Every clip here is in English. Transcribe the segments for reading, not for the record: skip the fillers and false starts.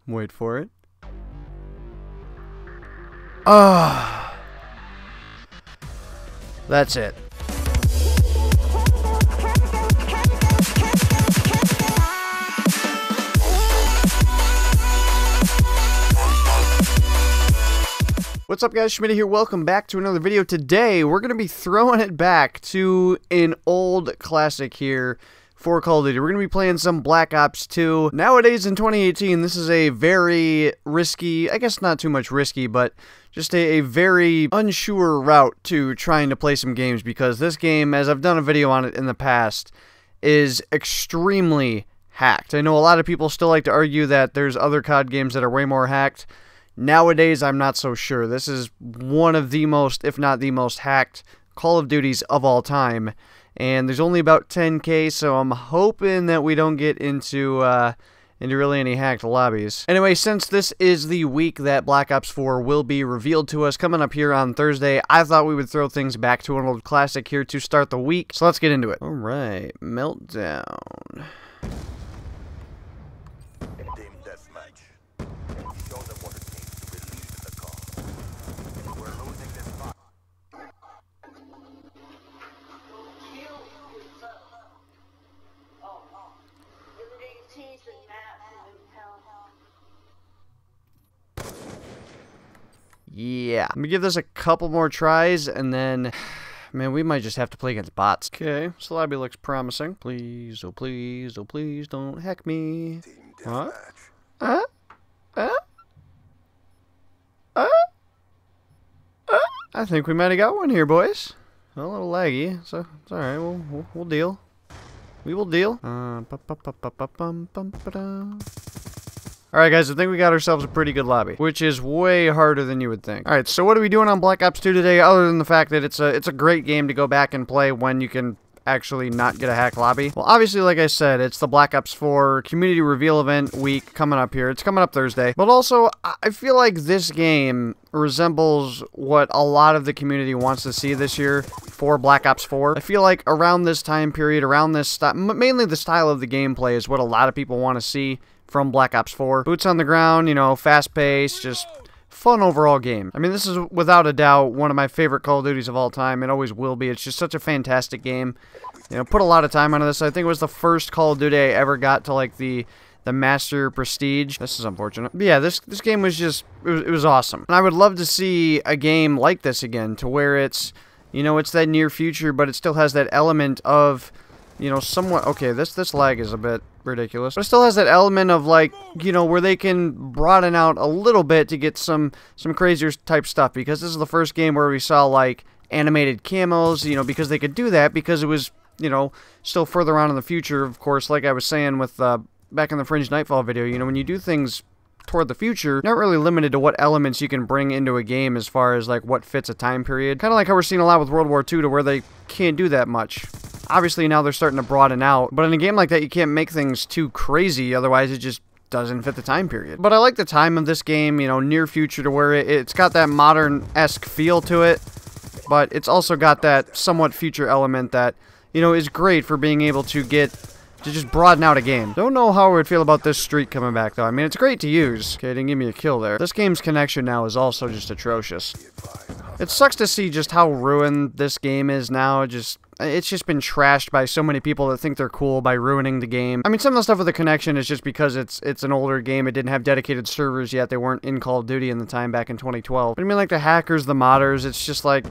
Wait for it. Ah, that's it. What's up, guys? Schmitty here. Welcome back to another video. Today, we're going to be throwing it back to an old classic here for Call of Duty. We're going to be playing some Black Ops 2. Nowadays, in 2018, this is a very risky, I guess not too much risky, but just a very unsure route to trying to play some games, because this game, as I've done a video on it in the past, is extremely hacked. I know a lot of people still like to argue that there's other COD games that are way more hacked. Nowadays, I'm not so sure. This is one of the most, if not the most, hacked Call of Duties of all time. And there's only about 10k, so I'm hoping that we don't get into really any hacked lobbies. Anyway, since this is the week that Black Ops 4 will be revealed to us coming up here on Thursday, I thought we would throw things back to an old classic here to start the week. So let's get into it. Alright, Meltdown. Yeah. Let me give this a couple more tries, and then, man, we might just have to play against bots. Okay, this lobby looks promising. Please, oh please, don't hack me. What? I think we might have got one here, boys. A little laggy, so it's alright, we'll deal. We will deal. Alright, guys, I think we got ourselves a pretty good lobby, which is way harder than you would think. Alright, so what are we doing on Black Ops 2 today, other than the fact that it's a great game to go back and play when you can actually not get a hack lobby? Well, obviously, like I said, it's the Black Ops 4 community reveal event week coming up here. It's coming up Thursday. But also, I feel like this game resembles what a lot of the community wants to see this year for Black Ops 4. I feel like around this time period, around this mainly the style of the gameplay is what a lot of people want to see from Black Ops 4. Boots on the ground, you know, fast-paced, just fun overall game. I mean, this is without a doubt one of my favorite Call of Duties of all time. It always will be. It's just such a fantastic game. You know, put a lot of time into this. I think it was the first Call of Duty I ever got to, like, the Master Prestige. This is unfortunate. But yeah, this game was just, it was awesome. And I would love to see a game like this again, to where it's, you know, it's that near future, but it still has that element of, you know, somewhat, okay, this lag is a bit ridiculous, but it still has that element of, like, you know, where they can broaden out a little bit to get some crazier type stuff, because this is the first game where we saw, like, animated camos, you know, because they could do that, because it was, you know, still further on in the future, of course, like I was saying with, back in the Fringe Nightfall video, you know, when you do things toward the future, not really limited to what elements you can bring into a game as far as, like, what fits a time period. Kind of like how we're seeing a lot with World War II, to where they can't do that much. Obviously, now they're starting to broaden out, but in a game like that, you can't make things too crazy, otherwise it just doesn't fit the time period. But I like the time of this game, you know, near future, to where it's got that modern-esque feel to it, but it's also got that somewhat future element that, you know, is great for being able to just broaden out a game. Don't know how I would feel about this streak coming back, though. I mean, it's great to use. Okay, didn't give me a kill there. This game's connection now is also just atrocious. It sucks to see just how ruined this game is now. It's just been trashed by so many people that think they're cool by ruining the game. I mean, some of the stuff with the connection is just because it's an older game. It didn't have dedicated servers yet. They weren't in Call of Duty in the time back in 2012. But I mean, like, the hackers, the modders, it's just like,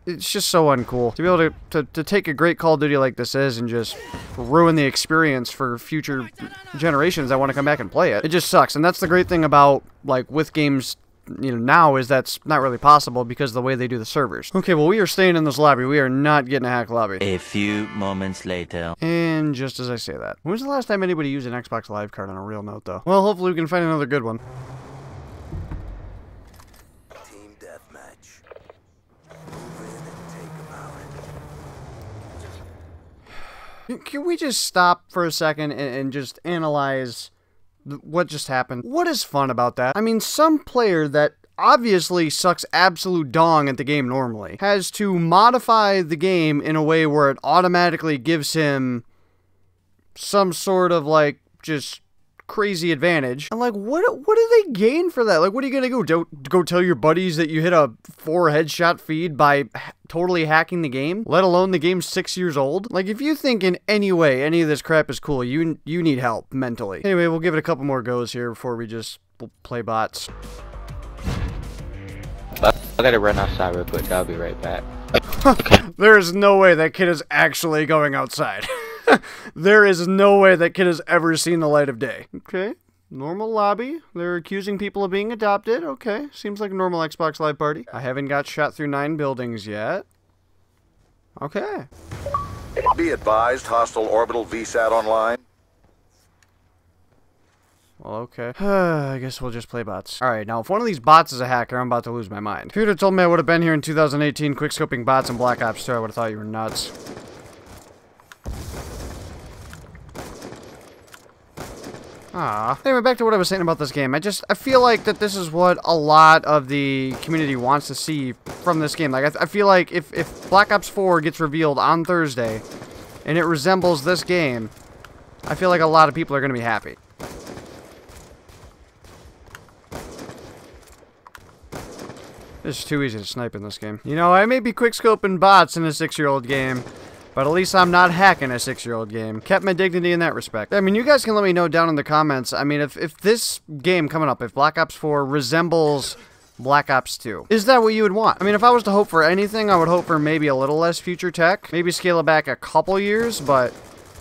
it's just so uncool to be able to take a great Call of Duty like this is and just ruin the experience for future generations that want to come back and play it. It just sucks. And that's the great thing about, like, with games, you know, now, is that's not really possible because of the way they do the servers. Okay, well, we are staying in this lobby. We are not getting a hack lobby. A few moments later. And just as I say that. When was the last time anybody used an Xbox Live card, on a real note, though? Well, hopefully we can find another good one. Team deathmatch. Can we just stop for a second and just analyze what just happened? What is fun about that? I mean, some player that obviously sucks absolute dong at the game normally has to modify the game in a way where it automatically gives him some sort of, like, just crazy advantage. And like, what do they gain for that? Like, what are you gonna go tell your buddies that you hit a 4 headshot feed by totally hacking the game? Let alone the game's 6 years old? Like, if you think in any way any of this crap is cool, you need help mentally. Anyway, we'll give it a couple more goes here before we just play bots. I gotta run outside real quick. I'll be right back. There is no way that kid is actually going outside. There is no way that kid has ever seen the light of day. Okay. Normal lobby. They're accusing people of being adopted. Okay. Seems like a normal Xbox Live party. I haven't got shot through 9 buildings yet. Okay. Be advised, hostile orbital VSAT online. Well, okay. I guess we'll just play bots. Alright, now if one of these bots is a hacker, I'm about to lose my mind. If you'd have told me I would have been here in 2018 quickscoping bots in Black Ops 2, I would have thought you were nuts. Ah. Anyway, back to what I was saying about this game. I feel like that this is what a lot of the community wants to see from this game. Like, I feel like if Black Ops 4 gets revealed on Thursday, and it resembles this game, I feel like a lot of people are going to be happy. It's too easy to snipe in this game. You know, I may be quickscoping bots in a 6-year-old game, but at least I'm not hacking a 6-year-old game. Kept my dignity in that respect. I mean, you guys can let me know down in the comments. I mean, if this game coming up, if Black Ops 4 resembles Black Ops 2, is that what you would want? I mean, if I was to hope for anything, I would hope for maybe a little less future tech. Maybe scale it back a couple years, but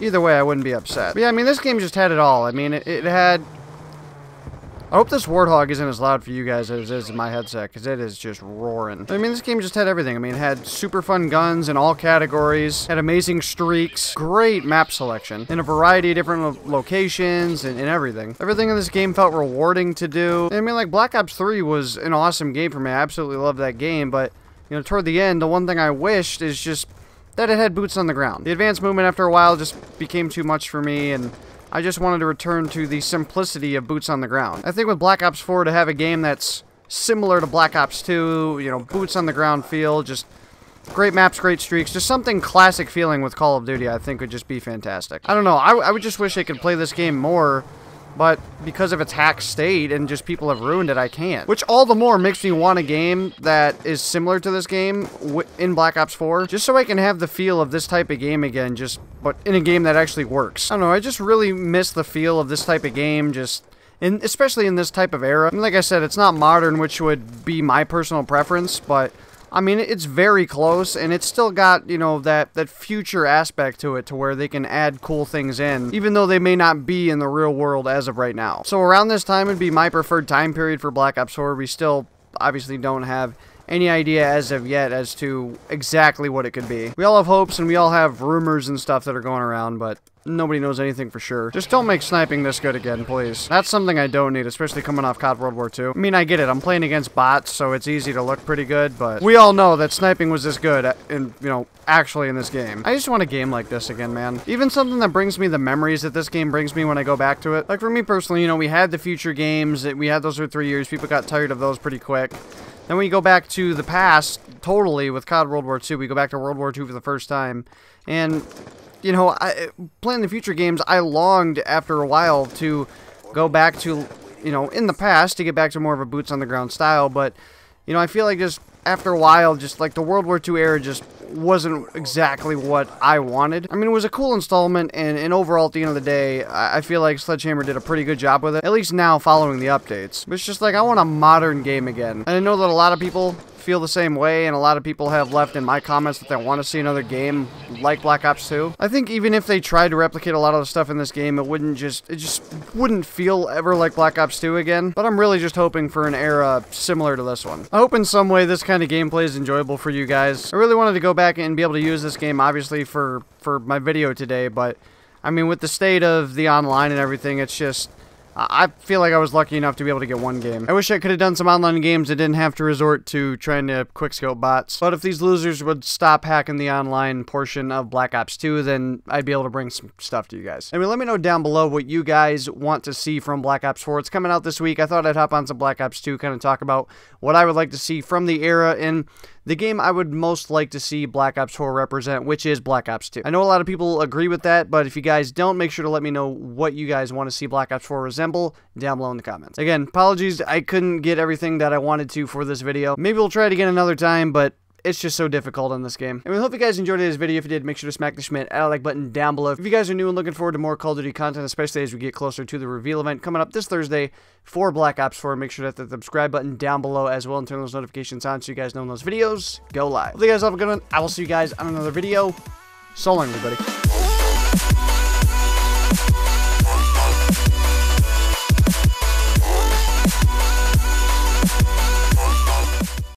either way, I wouldn't be upset. But yeah, I mean, this game just had it all. I mean, it had... I hope this Warthog isn't as loud for you guys as it is in my headset, because it is just roaring. I mean, this game just had everything. I mean, it had super fun guns in all categories, had amazing streaks, great map selection, in a variety of different locations, and everything. Everything in this game felt rewarding to do. I mean, like, Black Ops 3 was an awesome game for me. I absolutely loved that game, but, you know, toward the end, the one thing I wished is just that it had boots on the ground. The advanced movement, after a while, just became too much for me, and I just wanted to return to the simplicity of boots on the ground. I think with Black Ops 4 to have a game that's similar to Black Ops 2, you know, boots on the ground feel, just great maps, great streaks, just something classic feeling with Call of Duty, I think would just be fantastic. I don't know, I would just wish I could play this game more, but because of its hack state and just people have ruined it, I can't. Which all the more makes me want a game that is similar to this game in Black Ops 4, just so I can have the feel of this type of game again, but in a game that actually works. I don't know, I just really miss the feel of this type of game, especially in this type of era. I mean, like I said, it's not modern, which would be my personal preference, but I mean, it's very close, and it's still got, you know, that future aspect to it, to where they can add cool things in, even though they may not be in the real world as of right now. So around this time would be my preferred time period for Black Ops 4. We still obviously don't have any idea as of yet as to exactly what it could be. We all have hopes, and we all have rumors and stuff that are going around, but nobody knows anything for sure. Just don't make sniping this good again, please. That's something I don't need, especially coming off COD World War II. I mean, I get it. I'm playing against bots, so it's easy to look pretty good, but we all know that sniping was this good in, you know, actually in this game. I just want a game like this again, man. Even something that brings me the memories that this game brings me when I go back to it. Like, for me personally, you know, we had the future games. We had those for 3 years. People got tired of those pretty quick. Then when you go back to the past, totally, with COD World War II, we go back to World War II for the first time, and you know, playing the future games, I longed after a while to go back to, you know, in the past, to get back to more of a boots-on-the-ground style, but, you know, I feel like just after a while, just like the World War II era just wasn't exactly what I wanted. I mean, it was a cool installment, and overall, at the end of the day, I feel like Sledgehammer did a pretty good job with it, at least now following the updates. But it's just like, I want a modern game again. And I know that a lot of people feel the same way, and a lot of people have left in my comments that they want to see another game like Black Ops 2. I think even if they tried to replicate a lot of the stuff in this game, it just wouldn't feel ever like Black Ops 2 again. But I'm really just hoping for an era similar to this one. I hope in some way this kind of gameplay is enjoyable for you guys. I really wanted to go back and be able to use this game, obviously, for my video today, but I mean, with the state of the online and everything, it's just, I feel like I was lucky enough to be able to get one game. I wish I could have done some online games that didn't have to resort to trying to quickscope bots. But if these losers would stop hacking the online portion of Black Ops 2, then I'd be able to bring some stuff to you guys. Anyway, let me know down below what you guys want to see from Black Ops 4. It's coming out this week. I thought I'd hop on some Black Ops 2, kind of talk about what I would like to see from the era. And the game I would most like to see Black Ops 4 represent, which is Black Ops 2. I know a lot of people agree with that, but if you guys don't, make sure to let me know what you guys want to see Black Ops 4 resemble down below in the comments. Again, apologies, I couldn't get everything that I wanted to for this video. Maybe we'll try it again another time, but it's just so difficult on this game. And we hope you guys enjoyed today's video. If you did, make sure to smack the Schmidt like button down below. If you guys are new and looking forward to more Call of Duty content, especially as we get closer to the reveal event coming up this Thursday for Black Ops 4, make sure to hit the subscribe button down below as well and turn those notifications on so you guys know when those videos go live. Hope you guys have a good one. I will see you guys on another video. So long, everybody.